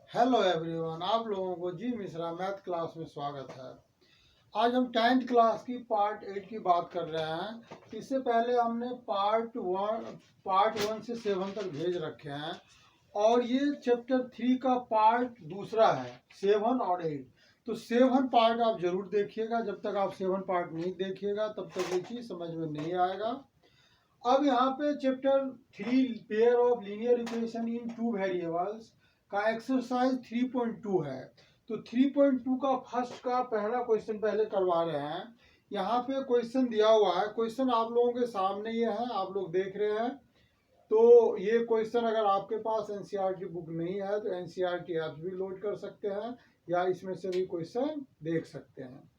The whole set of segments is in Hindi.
हेलो एवरीवन, आप लोगों को जी मिश्रा मैथ क्लास में स्वागत है। आज हम 10th क्लास की पार्ट 8 की बात कर रहे हैं। इससे पहले हमने पार्ट 1 से 7 तक भेज रखे हैं और ये चैप्टर 3 का पार्ट दूसरा है, 7 और 8। तो 7 पार्ट आप जरूर देखिएगा। जब तक आप 7 पार्ट नहीं देखिएगा तब तक ये चीज़ समझ में नहीं आएगा। अब यहाँ पे chapter 3 pair of linear equation in two variables का एक्सरसाइज 3.2 है। तो 3.2 का फर्स्ट का पहला क्वेश्चन पहले करवा रहे हैं। यहाँ पे क्वेश्चन दिया हुआ है, क्वेश्चन आप लोगों के सामने ये है, आप लोग देख रहे हैं। तो ये क्वेश्चन अगर आपके पास एनसीईआरटी बुक नहीं है तो एनसीईआरटी ऐप भी लोड कर सकते हैं या इसमें से भी क्वेश्चन देख सकते हैं।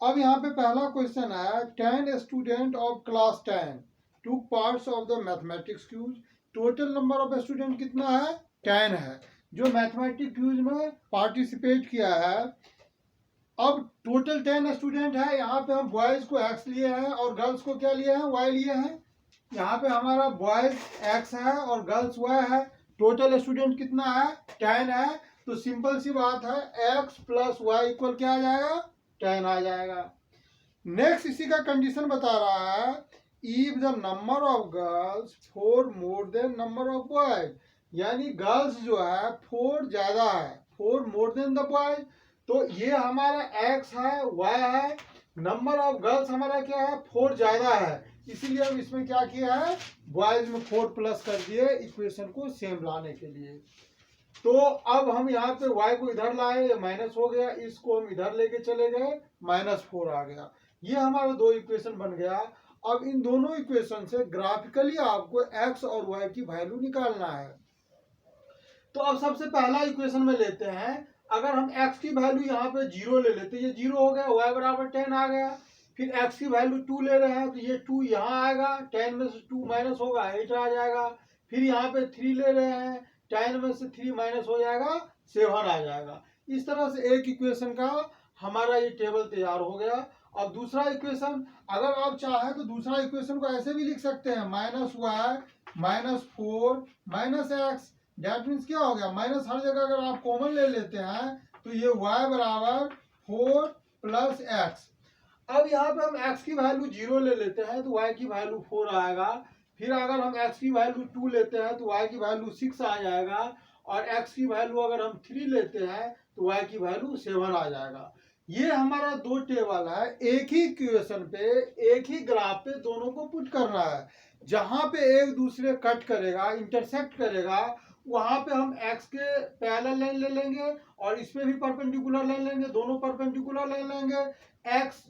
अब यहाँ पे पहला क्वेश्चन है, 10 student of class 10 took parts of the mathematics quiz. Total number of student कितना है? 10 है जो मैथमेटिक्स क्यूज में पार्टिसिपेट किया है। अब टोटल 10 स्टूडेंट है। यहाँ पे हम बॉयज को x लिए हैं और गर्ल्स को क्या लिए हैं? y लिए हैं। यहाँ पे हमारा बॉयज x है और गर्ल्स y है। टोटल स्टूडेंट कितना है? 10 है। तो सिंपल सी बात है, x प्लस वाई इक्वल क्या आ जाएगा? 10 आ जाएगा। नेक्स्ट इसी का कंडीशन बता रहा है, if the number of girls 4 more than number of boys, यानी गर्ल्स जो है 4 ज्यादा है, 4 मोर देन द बॉयज। तो ये हमारा x है, y है, नंबर ऑफ गर्ल्स हमारा क्या है? 4 ज्यादा है, इसीलिए हम इसमें क्या किया है? बॉयज में 4 प्लस कर दिए इक्वेशन को सेम लाने के लिए। तो अब हम यहाँ पे y को इधर लाए, ये माइनस हो गया, इसको हम इधर लेके चले गए, -4 आ गया। ये हमारा दो इक्वेशन बन गया। अब इन दोनों इक्वेशन से ग्राफिकली आपको x और y की वैल्यू निकालना है। तो अब सबसे पहला इक्वेशन में लेते हैं। अगर हम x की वैल्यू यहाँ पे 0 ले लेते, ये 0 हो गया, y बराबर 10 आ गया। फिर x की वैल्यू 2 ले रहे हैं तो ये 2 यहाँ आएगा, 10 में से 2 माइनस होगा, 8 आ जाएगा। फिर यहाँ पे 3 ले रहे हैं, 10 में से 3 माइनस हो जाएगा, 7 आ जाएगा। इस तरह से एक इक्वेशन का हमारा ये टेबल तैयार हो गया। अब दूसरा इक्वेशन, अगर आप चाहें तो दूसरा इक्वेशन को ऐसे भी लिख सकते हैं, -y -4 -x। डेट मीन्स क्या हो गया? माइनस हर जगह अगर आप कॉमन ले लेते हैं तो ये y बराबर 4 प्लस एक्स। अब यहाँ पे हम x की वैल्यू 0 ले लेते हैं तो y की वैल्यू 4 आएगा। फिर अगर हम x की वैल्यू 2 लेते हैं तो y की वैल्यू 6 आ जाएगा। और x की वैल्यू अगर हम 3 लेते हैं तो y की वैल्यू 7 आ जाएगा। ये हमारा दो टेबल है, एक ही इक्वेशन पे, एक ही ग्राफ पे दोनों को पुट करना है। जहां पे एक दूसरे कट करेगा, इंटरसेक्ट करेगा, वहां पे हम x के पैरेलल लाइन ले लेंगे और इसमें भी परपेंडिकुलर लाइन लेंगे, दोनों परपेंडिकुलर लाइन लेंगे। x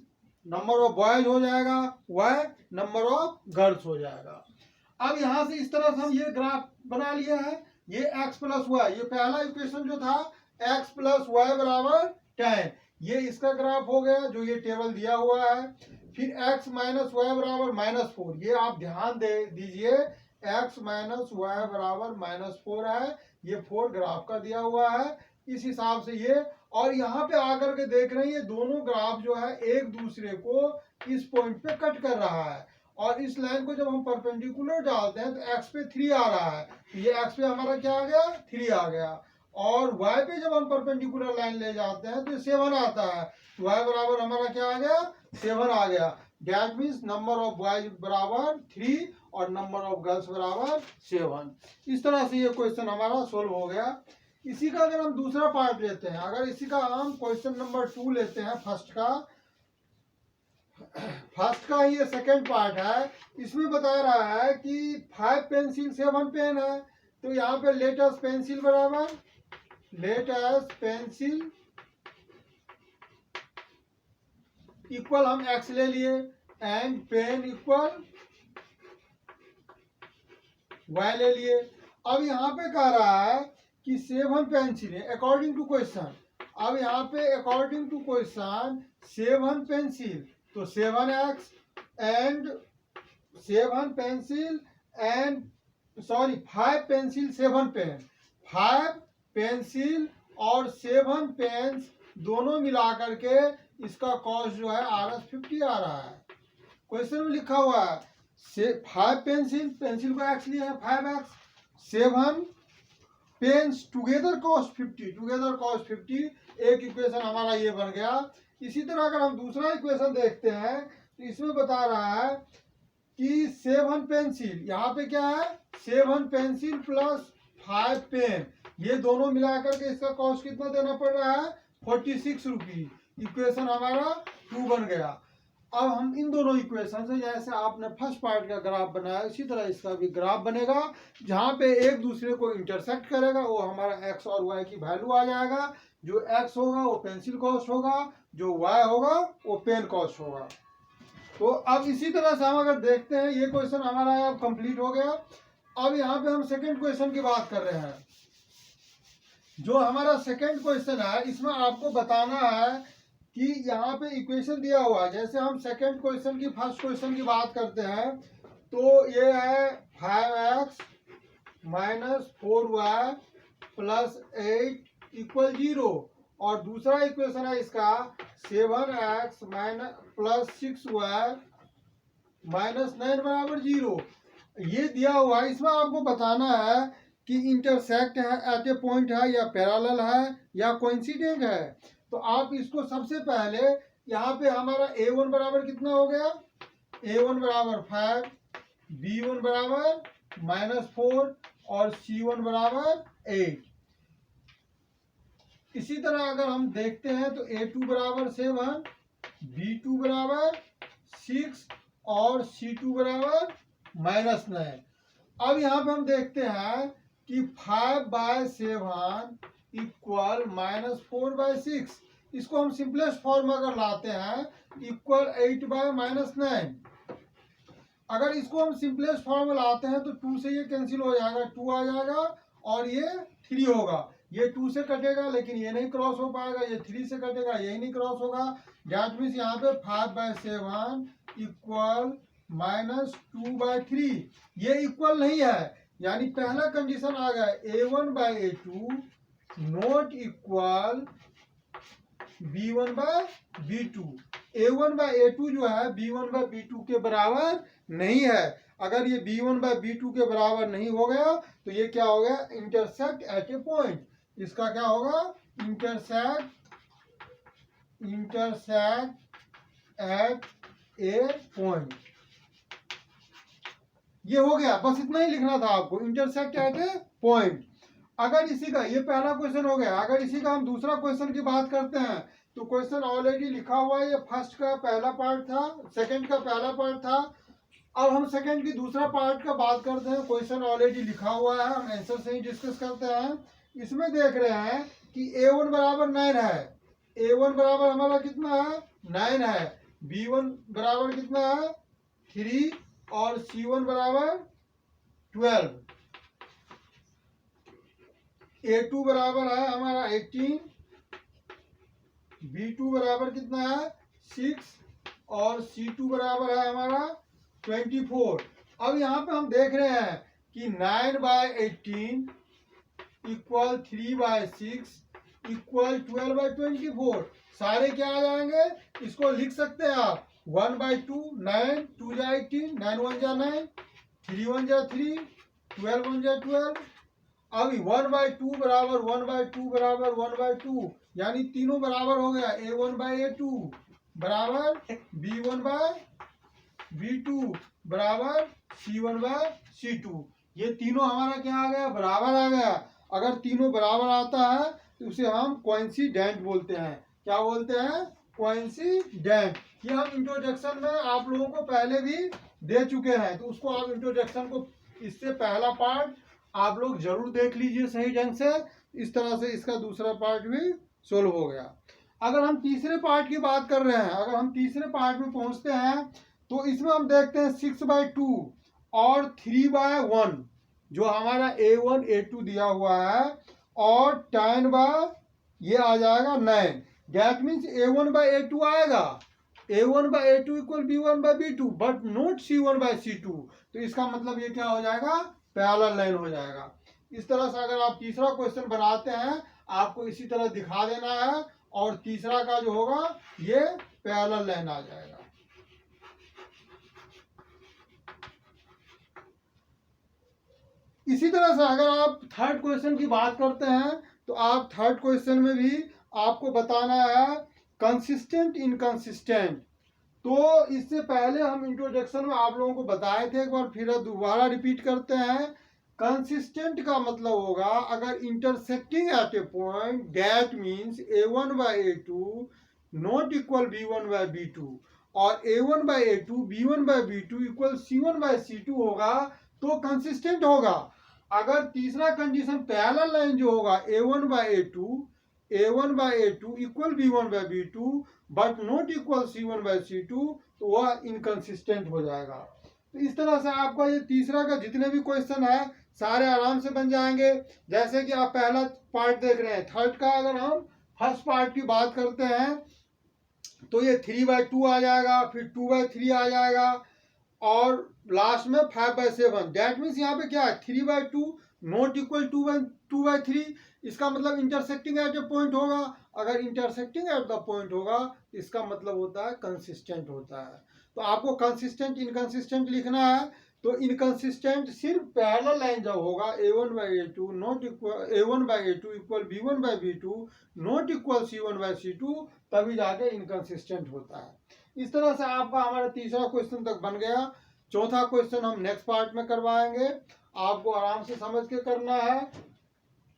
नंबर ऑफ बॉयज हो जाएगा, y नंबर ऑफ गर्ल्स हो जाएगा। अब यहां से इस तरह से हम ये ग्राफ बना लिए हैं। ये x प्लस वाई, ये पहला इक्वेशन जो था x प्लस वाई बराबर 10, ये इसका ग्राफ हो गया जो ये टेबल दिया हुआ है। फिर x माइनस वाई बराबर -4, ये आप ध्यान दे दीजिए, x माइनस वाई बराबर -4 है, ये 4 ग्राफ का दिया हुआ है। इस हिसाब से ये, और यहाँ पे आकर के देख रहे हैं ये दोनों ग्राफ जो है एक दूसरे को इस पॉइंट पे कट कर रहा है। और इस लाइन को जब हम परपेंडिकुलर डालते हैं तो x पे 3 आ रहा है, तो ये x पे हमारा क्या आ गया? 3 आ गया। और y पे जब हम परपेंडिकुलर लाइन ले जाते हैं तो 7 आता है, तो y बराबर हमारा क्या आ गया? 7 आ गया। That means number of boys बराबर 3 और नंबर ऑफ गर्ल्स बराबर 7। इस तरह से ये क्वेश्चन हमारा सोल्व हो गया। इसी का अगर हम दूसरा पार्ट लेते हैं, अगर इसी का हम क्वेश्चन नंबर 2 लेते हैं, फर्स्ट का ये सेकंड पार्ट है। इसमें बता रहा है कि 5 पेंसिल 7 पेन है। तो यहाँ पे लेटेस्ट पेंसिल बराबर लेटेस्ट पेंसिल इक्वल हम x ले लिए एंड पेन इक्वल y ले लिए। अब यहाँ पे कह रहा है कि 7 पेंसिल है अकॉर्डिंग टू क्वेश्चन। अब यहाँ पे अकॉर्डिंग टू क्वेश्चन 7 पेंसिल, तो 7x and 7 pencil and 5 pencil 7 pen, 5 pencil और 7 पेन्स दोनों मिला करके इसका कॉस्ट जो है Rs50 आ रहा है। क्वेश्चन में लिखा हुआ है 5 पेंसिल, पेंसिल को x लिया है 5x, 7 pens together cost 50, together cost 50, एक इक्वेशन हमारा ये बन गया। इसी तरह अगर हम दूसरा इक्वेशन देखते हैं तो इसमें बता रहा है कि 7 पेंसिल, यहाँ पे क्या है 7 पेंसिल प्लस 5 पेन, ये दोनों मिलाकर के इसका कॉस्ट कितना देना पड़ रहा है 46 रुपीज। इक्वेशन हमारा 2 बन गया। अब हम इन दोनों इक्वेशन से, जैसे आपने फर्स्ट पार्ट का ग्राफ बनाया इसी तरह इसका भी ग्राफ बनेगा, जहाँ पे एक दूसरे को इंटरसेक्ट करेगा, वो हमारा एक्स और वाई की वैल्यू आ जाएगा। जो एक्स होगा वो पेंसिल कॉस्ट होगा, जो वाई होगा वो पेन कॉस्ट होगा। तो अब इसी तरह से हम अगर देखते हैं, ये क्वेश्चन हमारा अब कंप्लीट हो गया। अब यहाँ पे हम सेकेंड क्वेश्चन की बात कर रहे हैं। जो हमारा सेकेंड क्वेश्चन है, इसमें आपको बताना है कि यहाँ पे इक्वेशन दिया हुआ है। जैसे हम सेकेंड क्वेश्चन की फर्स्ट क्वेश्चन की बात करते हैं तो ये है 5x minus 4y plus 8 equal 0, और दूसरा इक्वेशन है इसका 7x minus plus 6y minus 9 बराबर 0। ये दिया हुआ है। इसमें आपको बताना है कि इंटरसेक्ट है, एट ए पॉइंट है, या पैरेलल है, या कोइंसिडेंट है। तो आप इसको सबसे पहले यहाँ पे हमारा a1 बराबर कितना हो गया, a1 बराबर 5, b1 बराबर -4 और c1 बराबर 8। इसी तरह अगर हम देखते हैं तो a2 बराबर 7, b2 बराबर 6 और c2 बराबर -9। अब यहाँ पे हम देखते हैं कि 5/7 इक्वल -4/6, इसको हम सिंपलेस्ट फॉर्म अगर लाते हैं इक्वल 8/-9। अगर इसको हम सिंपलेस्ट फॉर्म में लाते हैं तो 2 से ये कैंसिल हो जाएगा, 2 आ जाएगा और ये 3 होगा। ये 2 से कटेगा लेकिन ये नहीं क्रॉस हो पाएगा, ये 3 से कटेगा यही नहीं क्रॉस होगा। दैट मीन्स यहाँ पे 5/7 इक्वल -2/3, ये इक्वल नहीं है, यानी पहला कंडीशन आ गया a1/a2 not equal b1/b2। a1/a2 जो है b1/b2 के बराबर नहीं है। अगर ये b1/b2 के बराबर नहीं हो गया तो ये क्या हो गया, इंटरसेक्ट एट ए पॉइंट। इसका क्या होगा, इंटरसेक्ट एट ए पॉइंट। ये हो गया, बस इतना ही लिखना था आपको, इंटरसेक्ट एट ए पॉइंट। अगर इसी का, ये पहला क्वेश्चन हो गया। अगर इसी का हम दूसरा क्वेश्चन की बात करते हैं तो क्वेश्चन ऑलरेडी लिखा हुआ है, ये फर्स्ट का पहला पार्ट था, सेकंड का पहला पार्ट था। अब हम सेकंड की दूसरा पार्ट का बात करते हैं। क्वेश्चन ऑलरेडी लिखा हुआ है, हम आंसर से ही डिस्कस करते हैं। इसमें देख रहे हैं कि a1 बराबर 9 है, a1 बराबर हमारा कितना है 9 है, b1 बराबर कितना है 3 और c1 बराबर 12, a2 बराबर है हमारा 18, b2 बराबर कितना है 6 और c2 बराबर है हमारा 24। अब यहाँ पे हम देख रहे हैं कि 9/18 इक्वल 3/6 इक्वल 12/24। सारे क्या आ जाएंगे, इसको लिख सकते हैं आप 1/2, 9, 2 जा 18, 9 1 जा 9, 3 1 जा 3, 12 1 जा 12। अभी 1/2 बराबर 1/2 बराबर 1/2, यानी तीनों बराबर हो गया। a1/a2 बराबर b1/b2 बराबर c1/c2। ये तीनों हमारा क्या आ गया, बराबर आ गया। अगर तीनों बराबर आता है तो उसे हम कोइंसिडेंट बोलते हैं। क्या बोलते हैं, कोइंसिडेंट। ये हम इंट्रोडक्शन में आप लोगों को पहले भी दे चुके हैं, तो उसको आप इंट्रोडक्शन को, इससे पहला पार्ट आप लोग जरूर देख लीजिए सही ढंग से। इस तरह से इसका दूसरा पार्ट भी सोल्व हो गया। अगर हम तीसरे पार्ट की बात कर रहे हैं, अगर हम तीसरे पार्ट में पहुंचते हैं तो इसमें हम देखते हैं 6/2 और 3/1, जो हमारा a1 a2 दिया हुआ है, और 10 ये आ जाएगा 9। दैट मीन्स a1/a2 आएगा, a1/a2 equal b1/b2 but not c1/c2। तो इसका मतलब ये क्या हो जाएगा, पैरेलल लाइन हो जाएगा। इस तरह से अगर आप तीसरा क्वेश्चन बनाते हैं, आपको इसी तरह दिखा देना है, और तीसरा का जो होगा ये पैरेलल लाइन आ जाएगा। इसी तरह से अगर आप थर्ड क्वेश्चन की बात करते हैं तो आप थर्ड क्वेश्चन में भी आपको बताना है कंसिस्टेंट इनकंसिस्टेंट। तो इससे पहले हम इंट्रोडक्शन में आप लोगों को बताए थे, एक बार फिर दोबारा रिपीट करते हैं। कंसिस्टेंट का मतलब होगा अगर intersecting at A point that means a1 by a2 not equal b1 by b2 और a1 by a2 b1 by b2 equal c1 by c2 होगा तो कंसिस्टेंट होगा। अगर तीसरा कंडीशन पैरेलल लाइन जो होगा a1 by a2 equal b1 by b2 but not equal c1 by c2 तो वह इनकंसिस्टेंट हो जाएगा। तो इस तरह से आपका ये तीसरा का जितने भी क्वेश्चन है सारे आराम से बन जाएंगे। जैसे कि आप पहला पार्ट देख रहे हैं, थर्ड का अगर हम फर्स्ट पार्ट की बात करते हैं तो ये 3/2 आ जाएगा, फिर 2/3 आ जाएगा और लास्ट में 5/7। दैट मीन्स यहाँ पे क्या है 3/2 नॉट इक्वल 2/3। इसका मतलब इंटरसेक्टिंग एट ए पॉइंट होगा। अगर इंटरसेक्टिंग एट द पॉइंट होगा इसका मतलब होता है कंसिस्टेंट होता है। तो आपको कंसिस्टेंट इनकंसिस्टेंट लिखना है। तो इनकंसिस्टेंट सिर्फ पैरेलल लाइन जब होगा a1 by a2 not equal a1 by a2 equal b1 by b2 not equal c1 by c2 तभी जाके इनकंसिस्टेंट होता है। इस तरह से आपका हमारा तीसरा क्वेश्चन तक बन गया। चौथा क्वेश्चन हम नेक्स्ट पार्ट में करवाएंगे। आपको आराम से समझ के करना है।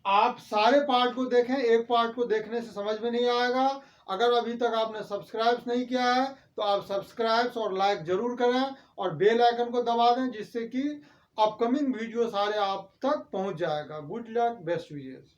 आप सारे पार्ट को देखें, एक पार्ट को देखने से समझ में नहीं आएगा। अगर अभी तक आपने सब्सक्राइब नहीं किया है तो आप सब्सक्राइब और लाइक जरूर करें और बेल आइकन को दबा दें जिससे कि अपकमिंग वीडियो सारे आप तक पहुंच जाएगा। Good luck, best wishes.